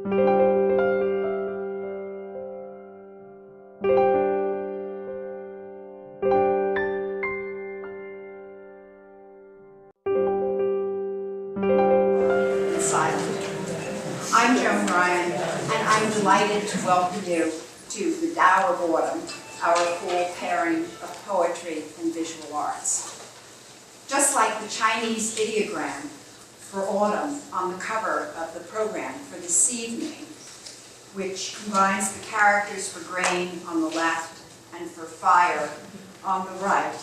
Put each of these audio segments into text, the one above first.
I'm Joan Ryan, and I'm delighted to welcome you to the TAO of Autumn, our cool pairing of poetry and visual arts. Just like the Chinese ideogram for autumn on the cover of the program for this evening, which combines the characters for grain on the left and for fire on the right,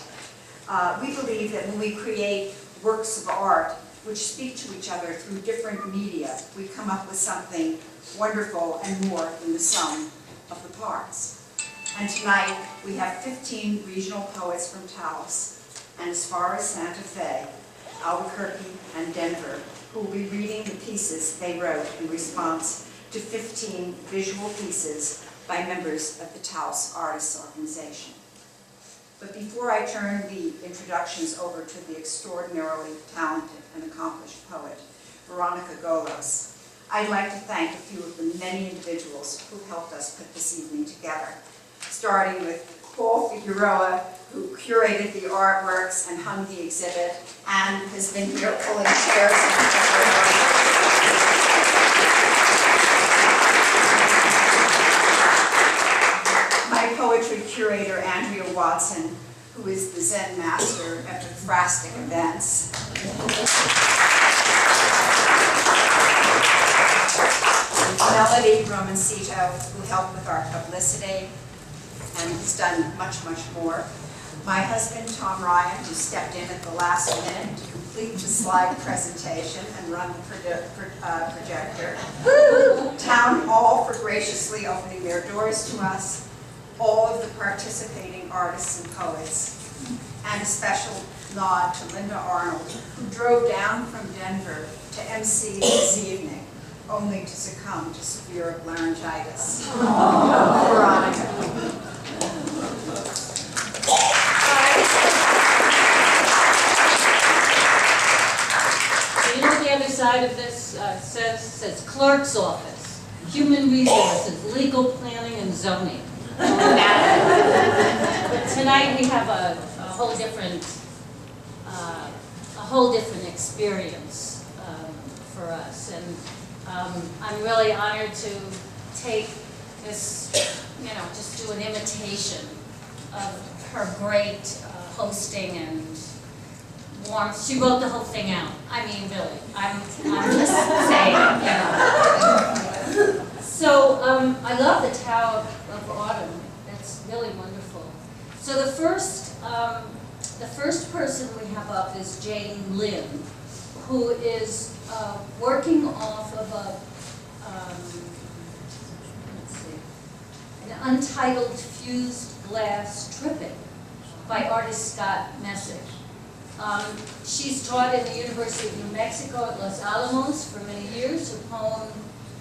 we believe that when we create works of art which speak to each other through different media, we come up with something wonderful and more than the sum of the parts. And tonight we have 15 regional poets from Taos and as far as Santa Fe, Albuquerque, and Denver, who will be reading the pieces they wrote in response to 15 visual pieces by members of the Taos Artists Organization. But before I turn the introductions over to the extraordinarily talented and accomplished poet, Veronica Golos, I'd like to thank a few of the many individuals who helped us put this evening together, starting with Paul Figueroa, who curated the artworks and hung the exhibit, and has been here pulling chairs my poetry curator, Andrea Watson, who is the Zen master at the Phrastic events. Melody Romancito, who helped with our publicity and has done much, much more. My husband, Tom Ryan, who stepped in at the last minute to complete the slide presentation and run the projector. Town Hall for graciously opening their doors to us. All of the participating artists and poets. And a special nod to Linda Arnold, who drove down from Denver to MC this evening, only to succumb to severe laryngitis. Veronica. You know, the other side of this says clerk's office, human resources, legal planning, and zoning. But tonight we have a whole different experience for us, and I'm really honored to take this, just do an imitation of her great hosting and warmth. She wrote the whole thing out. I mean, really, I'm just saying, So I love the TAO of Autumn. That's really wonderful. So the first person we have up is Jane Lynn, who is working off of an untitled fused glass tripping by artist Scott Messick. She's taught at the University of New Mexico at Los Alamos for many years. Her poem,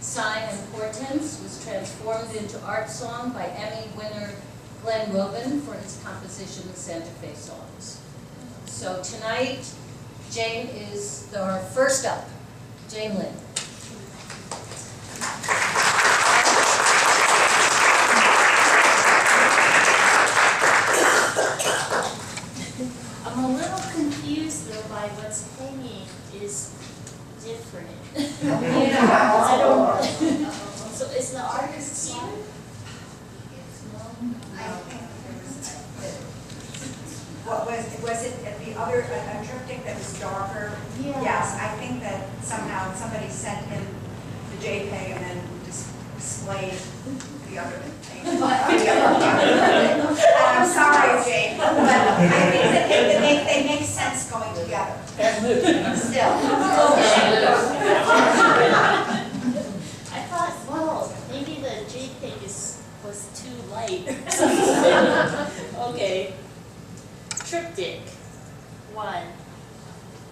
Sign and Portents, was transformed into art song by Emmy winner Glenn Rubin for his composition of Santa Fe songs. So tonight, Jane is our first up. Jane Lynn. I'm a little confused though by what's hanging is different. I don't. So is the artist here? What was it the other a triptych that was darker? Yeah. Yes, I think that somehow somebody sent in the JPEG and then displayed the other thing. I'm sorry, Jane, but I think that they make sense going together. Still. I thought, well, maybe the JPEG was too light. Okay. Triptych. 1.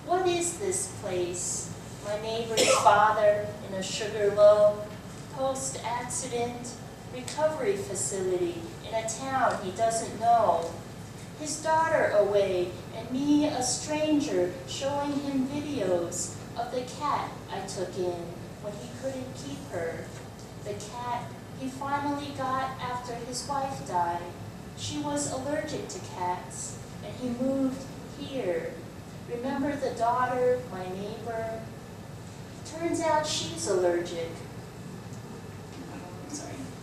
What is this place? My neighbor's father in a sugar loaf, post-accident recovery facility in a town he doesn't know. His daughter away and me a stranger showing him videos of the cat I took in when he couldn't keep her. The cat he finally got after his wife died. She was allergic to cats, and he moved here. Remember the daughter, my neighbor? Turns out she's allergic.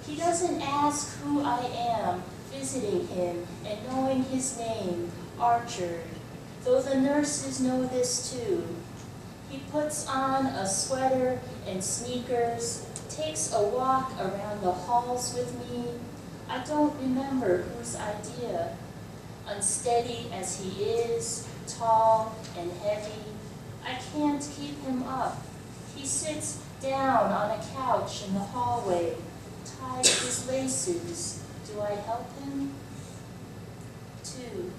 He doesn't ask who I am, visiting him and knowing his name, Archer, though the nurses know this too. He puts on a sweater and sneakers, takes a walk around the halls with me. I don't remember whose idea. Unsteady as he is, tall and heavy, I can't keep him up. He sits down on a couch in the hallway, ties his laces. Do I help him? 2.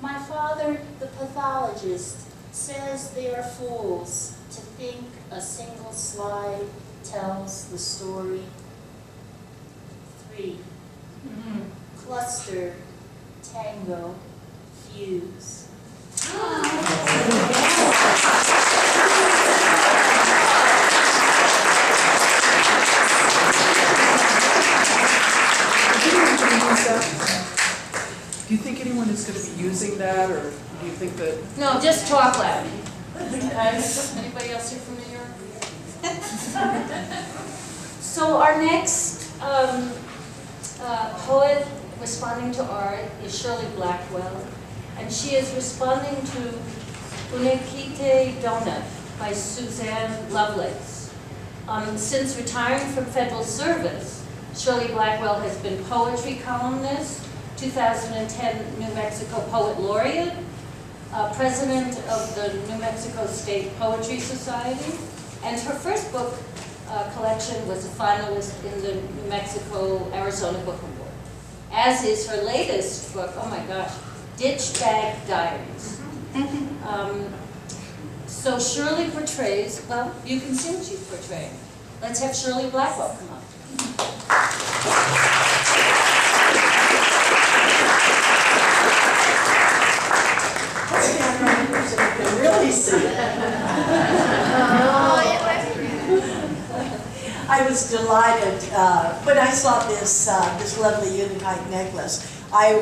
My father, the pathologist, says they are fools to think a single slide tells the story. 3. Cluster, tango, fuse. Do you think anyone is going to be using that, or do you think that? No, just talk loud. Anybody else here from New York? So our next poet responding to art is Shirley Blackwell, and she is responding to Unikite Donut by Suzanne Lovelace. Since retiring from federal service, Shirley Blackwell has been poetry columnist, 2010 New Mexico Poet Laureate, president of the New Mexico State Poetry Society, and her first book collection was a finalist in the New Mexico Arizona Book Award, as is her latest book, oh my gosh, Ditch Bag Diaries. So Shirley portrays, well, you can see what she's portraying. Let's have Shirley Blackwell come up. Really see it. I was delighted when I saw this this lovely unitite necklace. I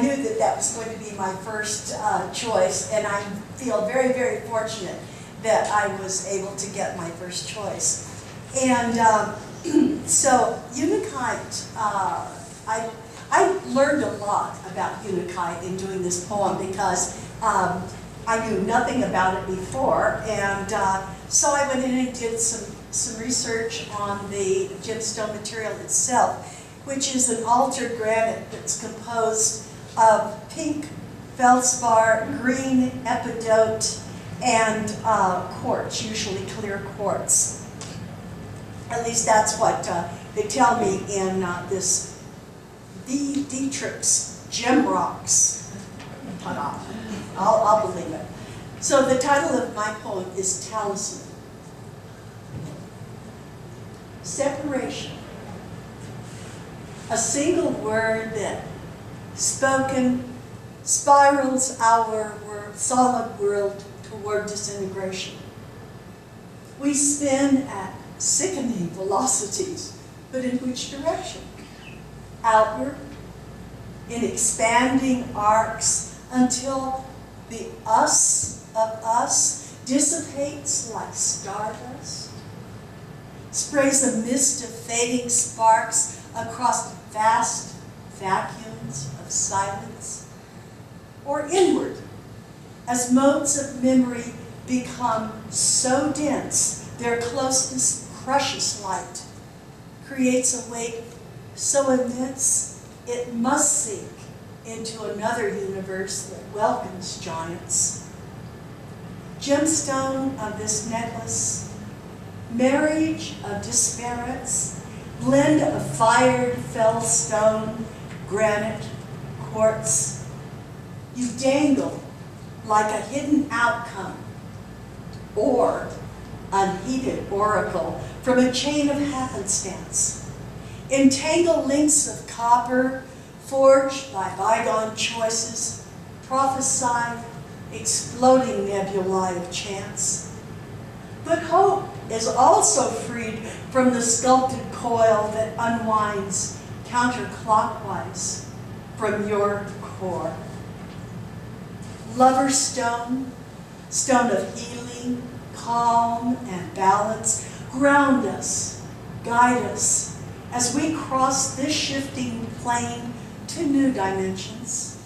knew that that was going to be my first choice, and I feel very, very fortunate that I was able to get my first choice. And so unitite, I learned a lot about unitite in doing this poem because I knew nothing about it before, and so I went in and did some research on the gemstone material itself, which is an altered granite that's composed of pink feldspar, green epidote, and quartz, usually clear quartz. At least that's what they tell me in this Dietrich's Gem Rocks. I'll believe it. So the title of my poem is Talisman. Separation. A single word that, spoken, spirals our solid world toward disintegration. We spin at sickening velocities, but in which direction? Outward, in expanding arcs, until the us of us dissipates like stardust, sprays a mist of fading sparks across vast vacuums of silence, or inward, as modes of memory become so dense their closeness crushes light, creates a weight so immense it must sink into another universe that welcomes giants. Gemstone of this necklace, marriage of disparates, blend of fired feldstone, granite, quartz. You dangle like a hidden outcome, or unheeded oracle from a chain of happenstance. Entangle links of copper, forged by bygone choices, prophesy exploding nebulae of chance. But hope is also freed from the sculpted coil that unwinds counterclockwise from your core. Lover's stone, stone of healing, calm and balance, ground us, guide us as we cross this shifting plane to new dimensions.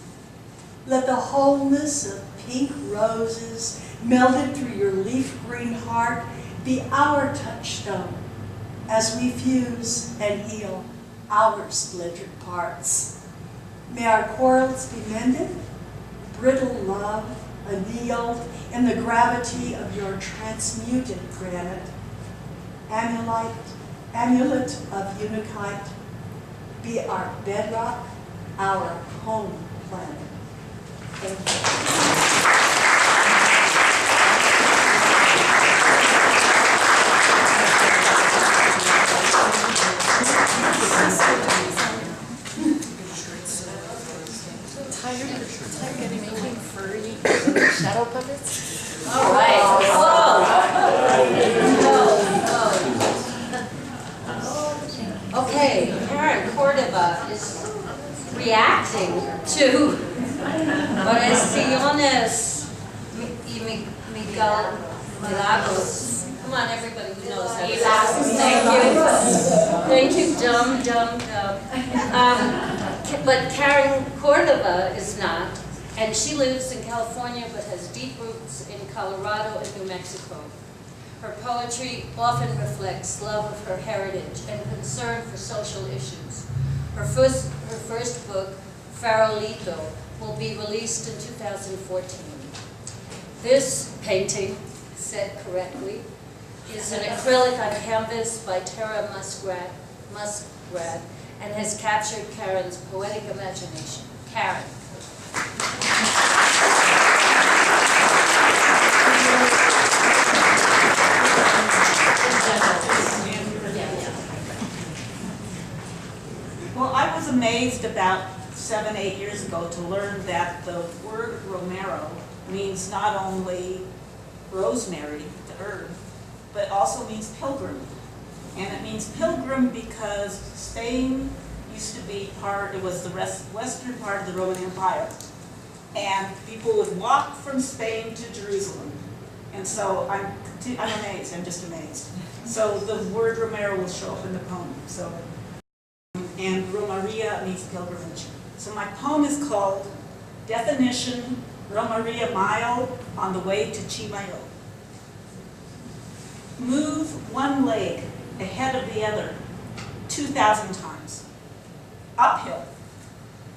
Let the wholeness of pink roses melted through your leaf green heart be our touchstone as we fuse and heal our splintered parts. May our quarrels be mended, brittle love annealed in the gravity of your transmuted granite. Amulet of Unakite, be our bedrock, our home planet. Thank you. Shadow puppets? All right. Whoa. Okay, Karen Cordova is reacting to Oraciones y Milagros. Come on, everybody who knows that. Thank you, dumb. But Karen Cordova is not. And she lives in California but has deep roots in Colorado and New Mexico. Her poetry often reflects love of her heritage and concern for social issues. Her first book, Farolito, will be released in 2014. This painting, said correctly, is an acrylic on canvas by Tara Musgrad and has captured Karen's poetic imagination. Karen. Well, I was amazed about 7-8 years ago to learn that the word Romero means not only rosemary, the herb, but also means pilgrim. And it means pilgrim because Spain used to be it was the western part of the Roman Empire. And people would walk from Spain to Jerusalem. And so I'm amazed, I'm just amazed. So the word Romero will show up in the poem. And Romaria means pilgrimage. So my poem is called Definition, Romaria Mile on the Way to Chimayo. Move one leg ahead of the other 2,000 times. Uphill.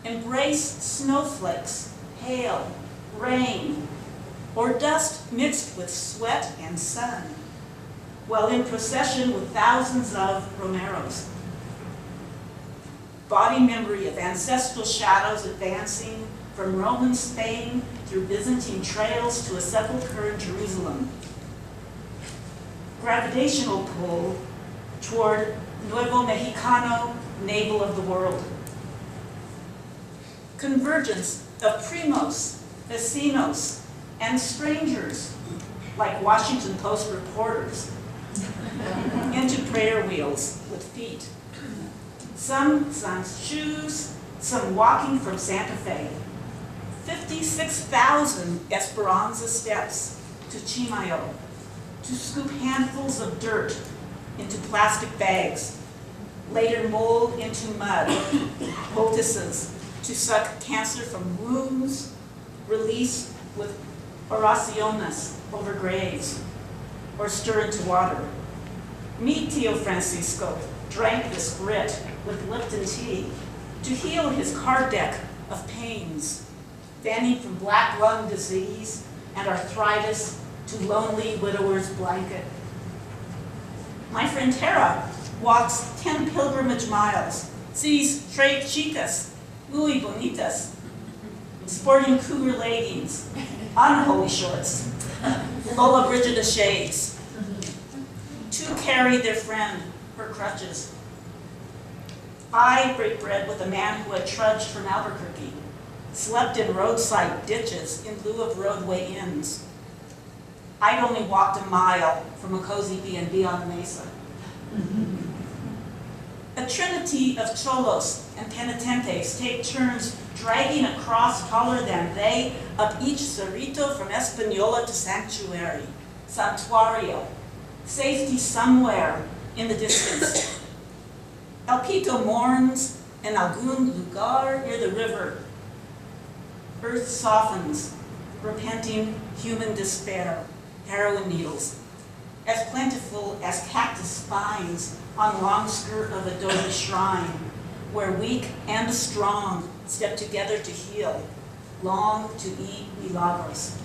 Embrace snowflakes, hail, rain, or dust mixed with sweat and sun, while in procession with thousands of Romeros. Body memory of ancestral shadows advancing from Roman Spain through Byzantine trails to a sepulchre in Jerusalem. Gravitational pull toward Nuevo Mexicano, navel of the world. Convergence of primos, vecinos, and strangers, like Washington Post reporters, into prayer wheels with feet. Some sans shoes, some walking from Santa Fe. 56,000 Esperanza steps to Chimayo, to scoop handfuls of dirt into plastic bags, later mold into mud, poultices to suck cancer from wounds, release with oraciones over graves, or stir into water. Me, Tio Francisco, drank this grit with Lipton tea to heal his card deck of pains, fanning from black lung disease and arthritis to lonely widower's blanket. My friend Tara walks 10 pilgrimage miles, sees tres chicas, muy bonitas, sporting cougar leggings, unholy shorts, Lola Brigida shades. 2 carry their friend, her crutches. I break bread with a man who had trudged from Albuquerque, slept in roadside ditches in lieu of roadway inns. I'd only walked a mile from a cozy B&B on the mesa. A trinity of cholos and penitentes take turns dragging a cross taller than they up each cerrito from Española to Sanctuary, Santuario, safety somewhere in the distance. El Pito mourns in algún lugar near the river. Earth softens, repenting human despair, heroin needles, as plentiful as cactus spines on the long skirt of adobe shrine, where weak and strong step together to heal, long to eat milagros.